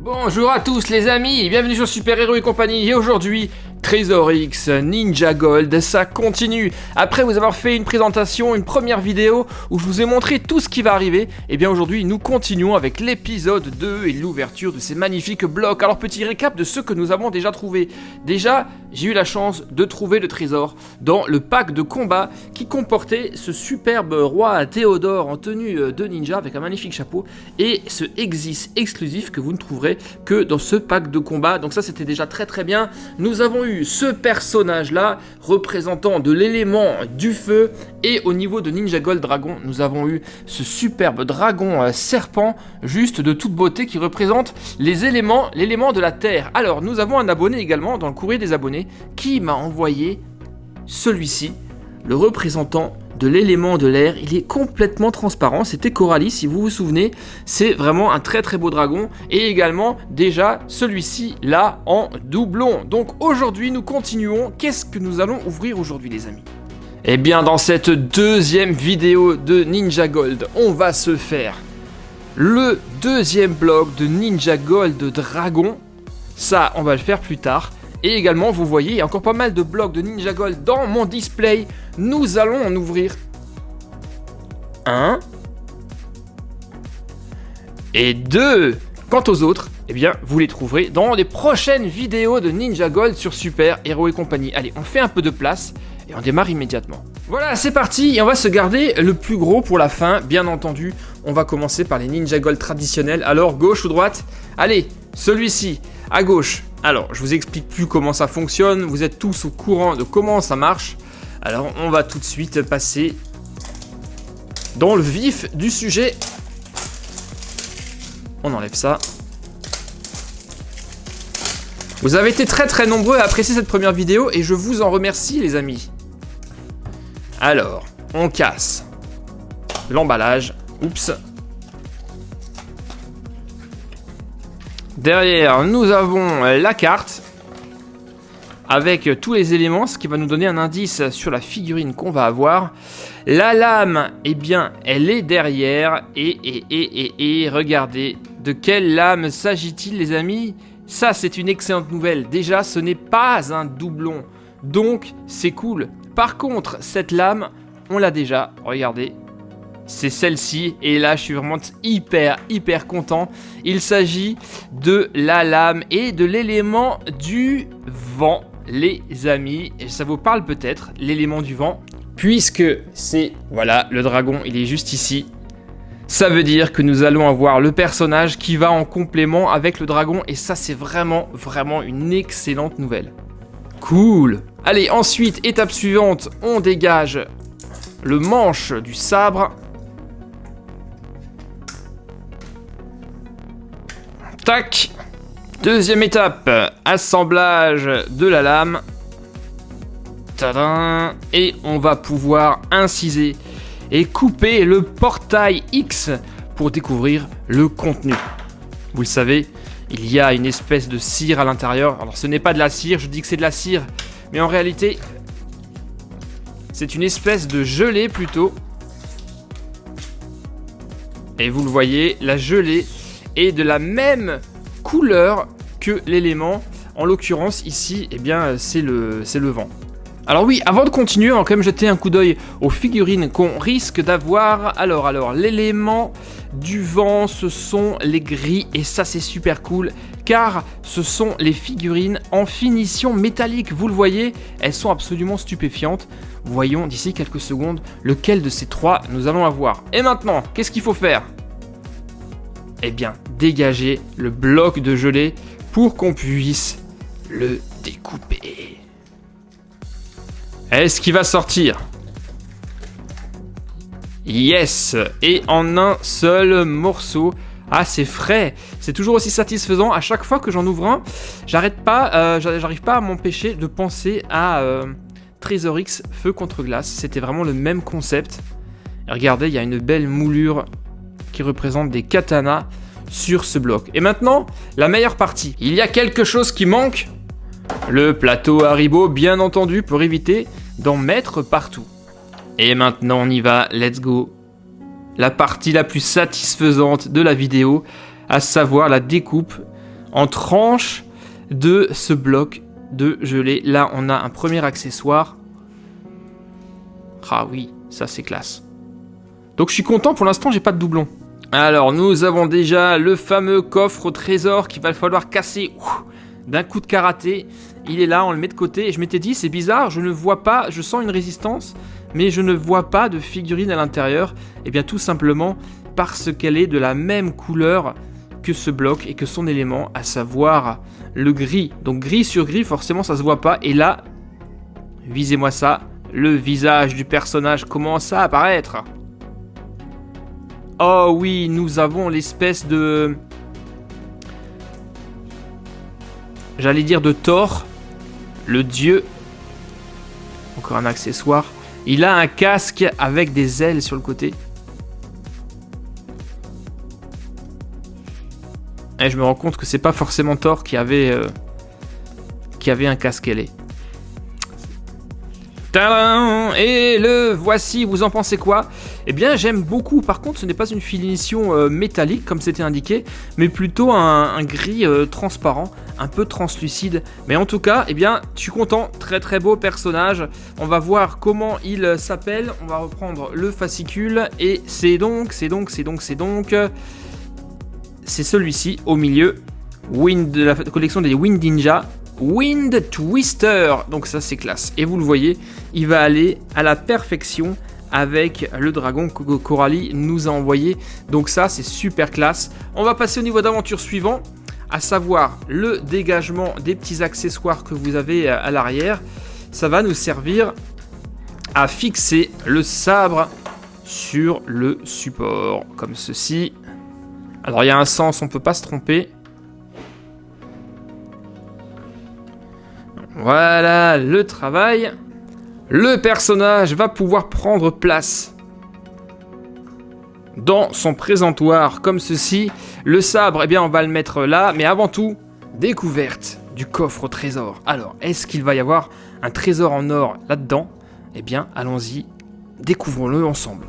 Bonjour à tous les amis, bienvenue sur Super Héros et compagnie, et aujourd'hui, Trésor X, Ninja Gold, ça continue. Après vous avoir fait une présentation, une première vidéo où je vous ai montré tout ce qui va arriver, et bien aujourd'hui nous continuons avec l'épisode 2 et l'ouverture de ces magnifiques blocs. Alors petit récap de ce que nous avons déjà trouvé. Déjà, j'ai eu la chance de trouver le trésor dans le pack de combat qui comportait ce superbe roi Théodore en tenue de ninja avec un magnifique chapeau et ce Exis exclusif que vous ne trouverez que dans ce pack de combat. Donc ça c'était déjà très bien. Nous avons eu ce personnage là représentant de l'élément du feu, et au niveau de Ninja Gold Dragon nous avons eu ce superbe dragon serpent juste de toute beauté qui représente l'élément de la terre. Alors nous avons un abonné également dans le courrier des abonnés qui m'a envoyé celui-ci, le représentant de l'élément de l'air. Il est complètement transparent, c'était Coralie si vous vous souvenez, c'est vraiment un très beau dragon, et également déjà celui-ci là en doublon. Donc aujourd'hui nous continuons. Qu'est-ce que nous allons ouvrir aujourd'hui les amis? Eh bien dans cette deuxième vidéo de Ninja Gold, on va se faire le deuxième bloc de Ninja Gold Dragon. Ça on va le faire plus tard. Et également, vous voyez, il y a encore pas mal de blocs de Ninja Gold dans mon display. Nous allons en ouvrir un et deux. Quant aux autres, eh bien, vous les trouverez dans les prochaines vidéos de Ninja Gold sur Super Héros et compagnie. Allez, on fait un peu de place et on démarre immédiatement. Voilà, c'est parti, et on va se garder le plus gros pour la fin, bien entendu. On va commencer par les Ninja Gold traditionnels. Alors, gauche ou droite? Allez, celui-ci, à gauche. Alors, je vous explique plus comment ça fonctionne, vous êtes tous au courant de comment ça marche. Alors, on va tout de suite passer dans le vif du sujet. On enlève ça. Vous avez été très nombreux à apprécier cette première vidéo et je vous en remercie les amis. Alors, on casse l'emballage. Oups. Derrière, nous avons la carte avec tous les éléments, ce qui va nous donner un indice sur la figurine qu'on va avoir. La lame, eh bien, elle est derrière. Et regardez, de quelle lame s'agit-il, les amis? Ça, c'est une excellente nouvelle. Déjà, ce n'est pas un doublon, donc c'est cool. Par contre, cette lame, on l'a déjà, regardez. C'est celle-ci, et là je suis vraiment hyper content. Il s'agit de la lame et de l'élément du vent, les amis. Et ça vous parle peut-être, l'élément du vent, puisque c'est, voilà, le dragon, il est juste ici. Ça veut dire que nous allons avoir le personnage qui va en complément avec le dragon, et ça c'est vraiment une excellente nouvelle. Cool. Allez, ensuite, étape suivante, on dégage le manche du sabre. Tac. Deuxième étape, assemblage de la lame. Tadam. Et on va pouvoir inciser et couper le portail X pour découvrir le contenu. Vous le savez, il y a une espèce de cire à l'intérieur. Alors ce n'est pas de la cire, je dis que c'est de la cire, mais en réalité, c'est une espèce de gelée plutôt. Et vous le voyez, la gelée est de la même couleur que l'élément. En l'occurrence ici, eh bien c'est le vent. Alors oui, avant de continuer, on va quand même jeter un coup d'œil aux figurines qu'on risque d'avoir. Alors, l'élément du vent, ce sont les gris, et ça c'est super cool, car ce sont les figurines en finition métallique. Vous le voyez, elles sont absolument stupéfiantes. Voyons d'ici quelques secondes lequel de ces trois nous allons avoir. Et maintenant, qu'est-ce qu'il faut faire? Eh bien, dégager le bloc de gelée pour qu'on puisse le découper. Est-ce qu'il va sortir? Yes! Et en un seul morceau. Ah, c'est frais! C'est toujours aussi satisfaisant. À chaque fois que j'en ouvre un, j'arrive pas à m'empêcher de penser à Trésor X Feu contre glace. C'était vraiment le même concept. Et regardez, il y a une belle moulure qui représente des katanas sur ce bloc. Et maintenant, la meilleure partie. Il y a quelque chose qui manque. Le plateau Haribo, bien entendu, pour éviter d'en mettre partout. Et maintenant, on y va. Let's go. La partie la plus satisfaisante de la vidéo, à savoir la découpe en tranches de ce bloc de gelée. Là, on a un premier accessoire. Ah oui, ça c'est classe. Donc je suis content, pour l'instant j'ai pas de doublon. Alors nous avons déjà le fameux coffre au trésor qu'il va falloir casser d'un coup de karaté. Il est là, on le met de côté. Et je m'étais dit, c'est bizarre, je ne vois pas, je sens une résistance, mais je ne vois pas de figurine à l'intérieur. Et bien tout simplement parce qu'elle est de la même couleur que ce bloc et que son élément, à savoir le gris. Donc gris sur gris, forcément ça se voit pas. Et là, visez-moi ça, le visage du personnage commence à apparaître. Oh oui, nous avons l'espèce de... J'allais dire de Thor, le dieu. Encore un accessoire. Il a un casque avec des ailes sur le côté. Et je me rends compte que c'est pas forcément Thor qui avait un casque ailé. Tadam! Et le voici, vous en pensez quoi? Eh bien j'aime beaucoup, par contre ce n'est pas une finition métallique comme c'était indiqué, mais plutôt un gris transparent, un peu translucide. Mais en tout cas, eh bien je suis content, très très beau personnage. On va voir comment il s'appelle, on va reprendre le fascicule, et c'est celui-ci au milieu, de la collection des Wind Ninja. Wind Twister, donc ça c'est classe. Et vous le voyez, il va aller à la perfection avec le dragon que Coralie nous a envoyé. Donc ça c'est super classe. On va passer au niveau d'aventure suivant, à savoir le dégagement des petits accessoires que vous avez à l'arrière. Ça va nous servir à fixer le sabre sur le support, comme ceci. Alors il y a un sens, on peut pas se tromper. Voilà le travail. Le personnage va pouvoir prendre place dans son présentoir comme ceci. Le sabre, eh bien, on va le mettre là. Mais avant tout, découverte du coffre au trésor. Alors, est-ce qu'il va y avoir un trésor en or là-dedans? Eh bien, allons-y, découvrons-le ensemble.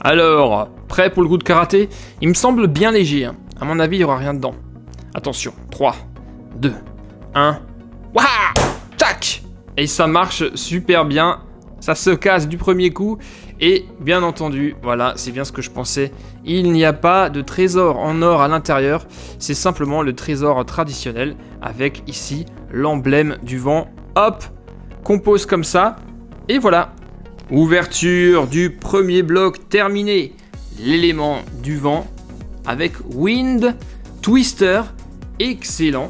Alors, prêt pour le coup de karaté? Il me semble bien léger. Hein. À mon avis, il n'y aura rien dedans. Attention, 3, 2, 1... Waouh! Tac! Et ça marche super bien. Ça se casse du premier coup. Et bien entendu, voilà, c'est bien ce que je pensais. Il n'y a pas de trésor en or à l'intérieur. C'est simplement le trésor traditionnel avec ici l'emblème du vent. Hop! Qu'on pose comme ça. Et voilà. Ouverture du premier bloc terminé. L'élément du vent avec Wind Twister. Excellent.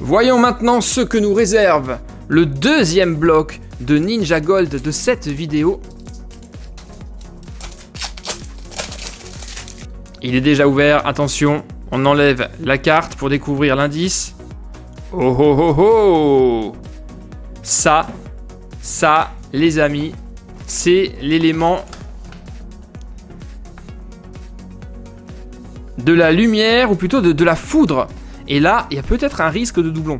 Voyons maintenant ce que nous réserve le deuxième bloc de Ninja Gold de cette vidéo. Il est déjà ouvert, attention, on enlève la carte pour découvrir l'indice. Oh oh oh oh! Ça, les amis, c'est l'élément de la lumière, ou plutôt de la foudre. Et là, il y a peut-être un risque de doublon.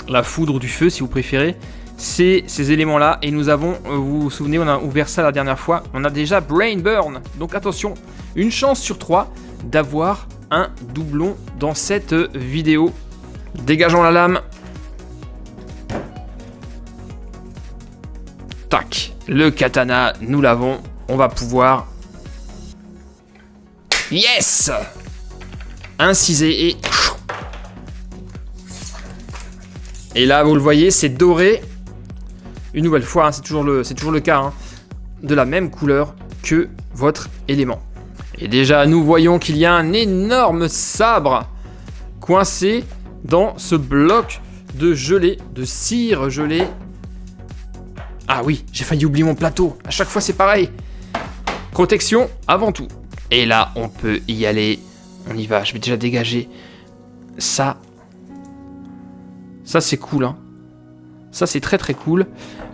La foudre du feu, si vous préférez, c'est ces éléments-là. Et nous avons, vous vous souvenez, on a ouvert ça la dernière fois, on a déjà Brain Burn. Donc attention, une chance sur 3 d'avoir un doublon dans cette vidéo. Dégageons la lame. Tac, le katana, nous l'avons. On va pouvoir... Yes! Inciser et... Et là, vous le voyez, c'est doré. Une nouvelle fois, hein, c'est toujours le cas, hein, de la même couleur que votre élément. Et déjà, nous voyons qu'il y a un énorme sabre coincé dans ce bloc de gelée, de cire gelée. Ah oui, j'ai failli oublier mon plateau. À chaque fois, c'est pareil. Protection avant tout. Et là, on peut y aller. On y va, je vais déjà dégager ça. Ça, c'est cool, hein. Ça, c'est très, très cool.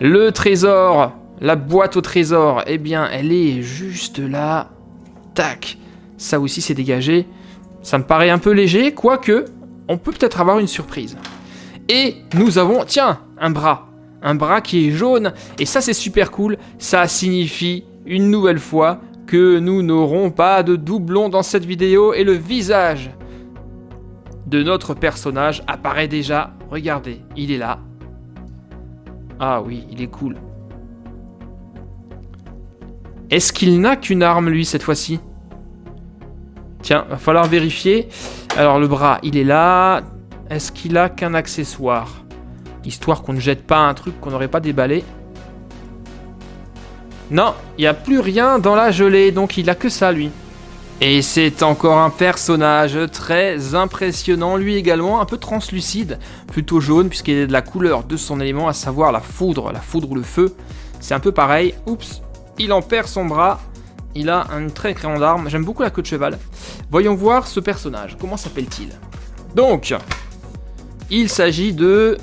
Le trésor, la boîte au trésor, eh bien, elle est juste là. Tac. Ça aussi, c'est dégagé. Ça me paraît un peu léger, quoique, on peut peut-être avoir une surprise. Et nous avons, tiens, un bras. Un bras qui est jaune. Et ça, c'est super cool. Ça signifie, une nouvelle fois, que nous n'aurons pas de doublon dans cette vidéo. Et le visage de notre personnage apparaît déjà. Regardez, il est là. Ah oui, il est cool. Est-ce qu'il n'a qu'une arme, lui, cette fois-ci? Tiens, va falloir vérifier. Alors, le bras, il est là. Est-ce qu'il a qu'un accessoire? Histoire qu'on ne jette pas un truc qu'on n'aurait pas déballé. Non, il n'y a plus rien dans la gelée, donc il a que ça, lui. Et c'est encore un personnage très impressionnant, lui également, un peu translucide, plutôt jaune, puisqu'il est de la couleur de son élément, à savoir la foudre ou le feu. C'est un peu pareil. Oups, il en perd son bras. Il a une très grande arme. J'aime beaucoup la queue de cheval. Voyons voir ce personnage. Comment s'appelle-t-il? Donc, il s'agit de...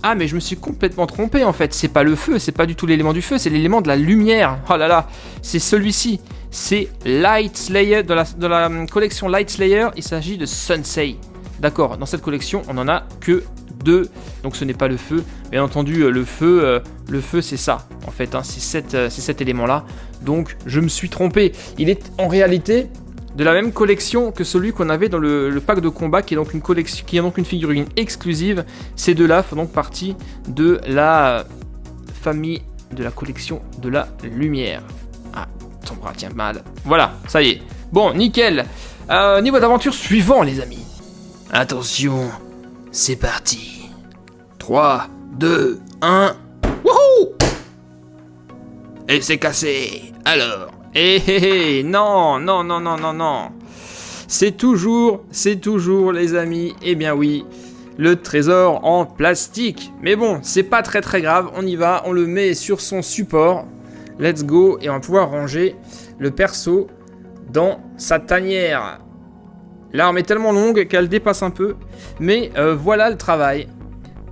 Ah, mais je me suis complètement trompé, en fait. C'est pas le feu, c'est pas du tout l'élément du feu, c'est l'élément de la lumière. Oh là là, c'est celui-ci. C'est Light Slayer, de la collection Light Slayer, il s'agit de Sunsei. D'accord, dans cette collection, on en a que 2, donc ce n'est pas le feu. Bien entendu, le feu c'est ça, en fait, hein, c'est cet élément-là. Donc, je me suis trompé. Il est en réalité de la même collection que celui qu'on avait dans le pack de combat, qui est donc une collection, qui est donc une figurine exclusive. Ces deux-là font donc partie de la famille de la collection de la lumière. Ah, ton bras tient mal. Voilà, ça y est. Bon, nickel. Niveau d'aventure suivant, les amis. Attention, c'est parti. 3, 2, 1. Wouhou! Et c'est cassé. Alors. Non, non, non, non, non, non. C'est toujours, les amis, eh bien oui, le trésor en plastique. Mais bon, c'est pas très très grave, on y va, on le met sur son support. Let's go, et on va pouvoir ranger le perso dans sa tanière. L'arme est tellement longue qu'elle dépasse un peu, mais voilà le travail.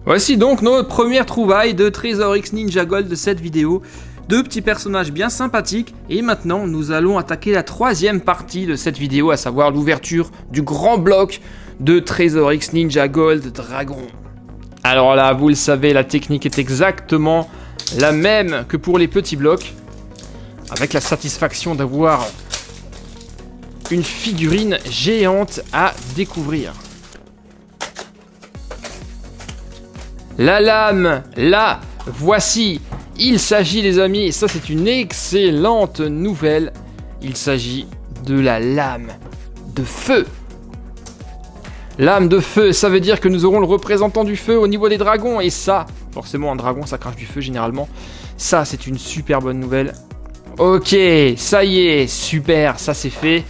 Voici donc notre première trouvaille de Trésor X Ninja Gold de cette vidéo. 2 petits personnages bien sympathiques, et maintenant nous allons attaquer la 3e partie de cette vidéo, à savoir l'ouverture du grand bloc de Trésor X Ninja Gold Dragon. Alors là, vous le savez, la technique est exactement la même que pour les petits blocs, avec la satisfaction d'avoir une figurine géante à découvrir. La lame, là, voici. Il s'agit, les amis, et ça c'est une excellente nouvelle, il s'agit de la lame de feu. Lame de feu, ça veut dire que nous aurons le représentant du feu au niveau des dragons, et ça, forcément un dragon ça crache du feu généralement, ça c'est une super bonne nouvelle. Ok, ça y est, super, ça c'est fait.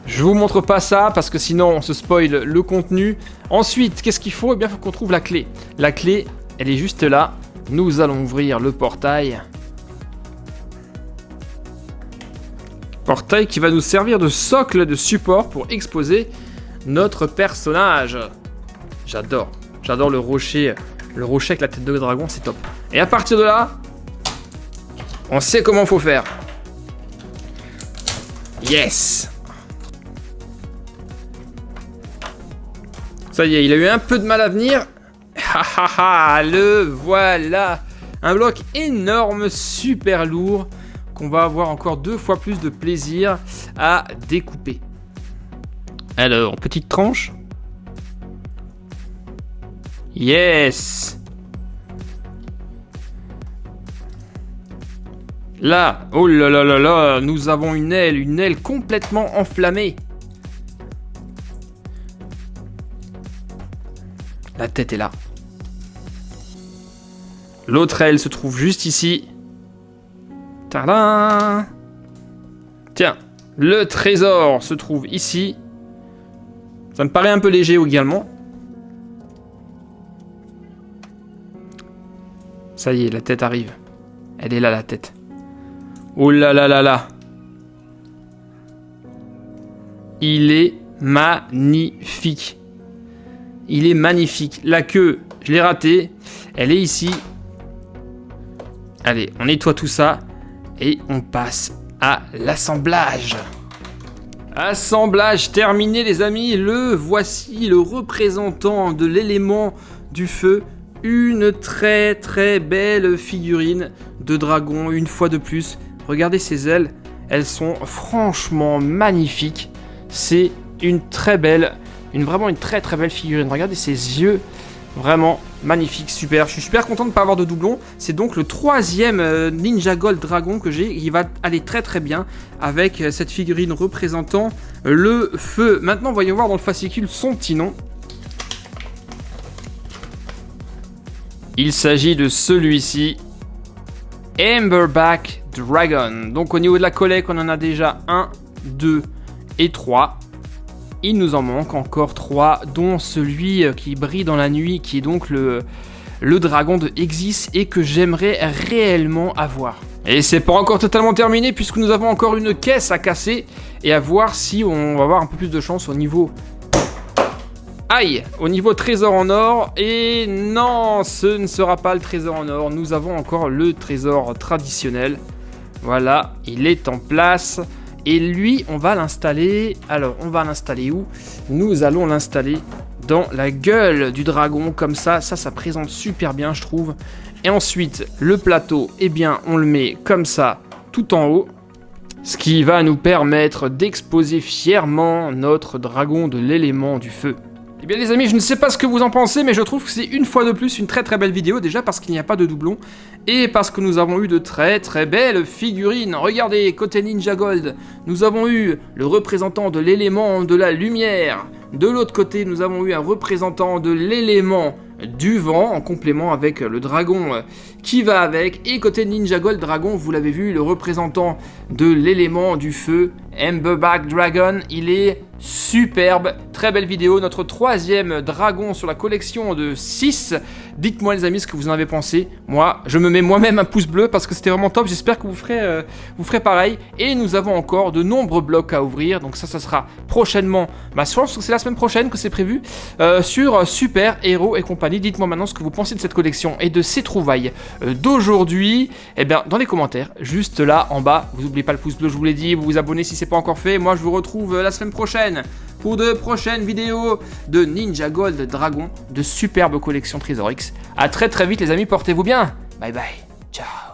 Je vous montre pas ça parce que sinon on se spoil le contenu. Ensuite, qu'est-ce qu'il faut? Eh bien, il faut qu'on trouve la clé. La clé, elle est juste là. Nous allons ouvrir le portail. Portail qui va nous servir de socle de support pour exposer notre personnage. J'adore le rocher avec la tête de dragon, c'est top. Et à partir de là, on sait comment faut faire. Yes! Ça y est, il a eu un peu de mal à venir. Le voilà. Un bloc énorme, super lourd, qu'on va avoir encore 2 fois plus de plaisir à découper. Alors, petite tranche. Yes. Là, oh là là là là, nous avons une aile complètement enflammée. La tête est là. L'autre aile se trouve juste ici. Tadam! Tiens, le trésor se trouve ici. Ça me paraît un peu léger également. Ça y est, la tête arrive. Elle est là, la tête. Oh là là là là. Il est magnifique. Il est magnifique. La queue, je l'ai ratée. Elle est ici. Allez, on nettoie tout ça. Et on passe à l'assemblage. Assemblage terminé, les amis. Le voici, le représentant de l'élément du feu. Une très très belle figurine de dragon, une fois de plus. Regardez ses ailes. Elles sont franchement magnifiques. C'est une très belle Vraiment une très très belle figurine. Regardez ses yeux, vraiment magnifique, super. Je suis super content de ne pas avoir de doublon. C'est donc le 3e Ninja Gold Dragon que j'ai. Il va aller très très bien avec cette figurine représentant le feu. Maintenant, voyons voir dans le fascicule son petit nom. Il s'agit de celui-ci, Emberback Dragon. Donc au niveau de la collecte, on en a déjà 1, 2 et 3. Il nous en manque encore 3, dont celui qui brille dans la nuit, qui est donc le dragon de Exis et que j'aimerais réellement avoir. Et c'est pas encore totalement terminé puisque nous avons encore une caisse à casser et à voir si on va avoir un peu plus de chance au niveau... Aïe, au niveau trésor en or, et non, ce ne sera pas le trésor en or, nous avons encore le trésor traditionnel. Voilà, il est en place, et lui, on va l'installer, alors on va l'installer où? Nous allons l'installer dans la gueule du dragon, comme ça présente super bien je trouve. Et ensuite, le plateau, eh bien on le met comme ça, tout en haut. Ce qui va nous permettre d'exposer fièrement notre dragon de l'élément du feu. Eh bien les amis, je ne sais pas ce que vous en pensez, mais je trouve que c'est une fois de plus une très très belle vidéo, déjà parce qu'il n'y a pas de doublon, et parce que nous avons eu de très très belles figurines. Regardez, côté Ninja Gold, nous avons eu le représentant de l'élément de la lumière. De l'autre côté, nous avons eu un représentant de l'élément du vent, en complément avec le dragon qui va avec. Et côté Ninja Gold Dragon, vous l'avez vu, le représentant de l'élément du feu, Emberback Dragon, il est superbe. Très belle vidéo, notre 3e dragon sur la collection de 6. Dites-moi les amis ce que vous en avez pensé. Moi, je me mets moi-même un pouce bleu parce que c'était vraiment top. J'espère que vous ferez pareil. Et nous avons encore de nombreux blocs à ouvrir. Donc ça sera prochainement, je pense que c'est la semaine prochaine que c'est prévu, sur Super Héros et compagnie. Dites-moi maintenant ce que vous pensez de cette collection et de ces trouvailles d'aujourd'hui. Eh bien, dans les commentaires, juste là en bas. Vous n'oubliez pas le pouce bleu, je vous l'ai dit. Vous vous abonnez si c'est pas encore fait. Moi, je vous retrouve la semaine prochaine pour de prochaines vidéos de Ninja Gold Dragon, de superbes collections Trésor X. A très très vite les amis, portez-vous bien. Bye bye, ciao.